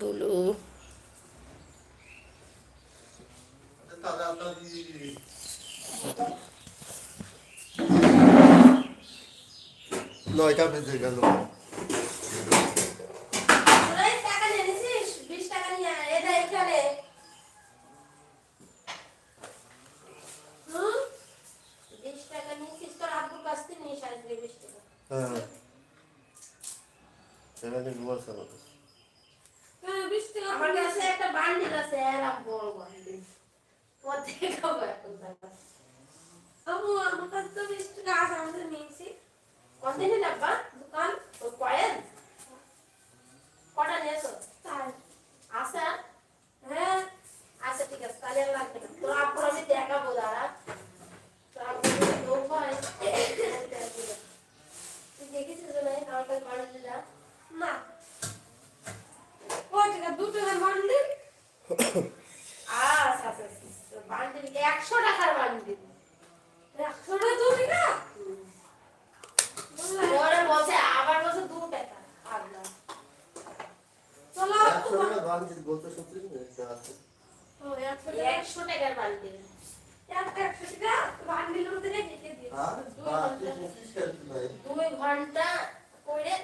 হলো। নয়টা বেজে গেল। টাকা নিয়ে নিছিস? 20 টাকা নিয়ে এটা এখানে। হুম? 20 টাকা নিছিস তোর আব্বুর কাছ থেকে নিয়ে আসবি 20 টাকা। হ্যাঁ। সেখানে ঘুমাচ্ছে আমার কাছে। হ্যাঁ 20 টাকা আমার কাছে একটা বান্ডিল আছে এরকম বড় বান্ডিল। পথে খাবো এখন টাকা। আম্মু আমার কাছে তো 20 টাকা আছে আমাদের নিয়েছি। কত দিন লাগবা দোকান ও কয়েন কটা নিয়েছো তাই আছে হ্যাঁ আচ্ছা ঠিক আছে তাহলে আর লাগবে না তো আপনার আমি দেখাবো দাঁড়া তারপরে লোক হয় তুই দেখেছিস না আমার কাছে বান্ডিল না কয় টাকা 2 টাকার বান্ডিল আচ্ছা আচ্ছা বান্ডিল 100 টাকার বান্ডিল 100 টাকা 2 টাকা ওরে বলছে আবার বলছে 2 টাকা আল্লাহ চলো 100 টাকা বান্ডিল বলতে সত্যি আছে। ও 100 টাকার বান্ডিল 100 টাকা বান্ডিলের মধ্যে রেখে দিই আর বান্ডিল 25 টাকা ভাই। 2 ঘন্টা করে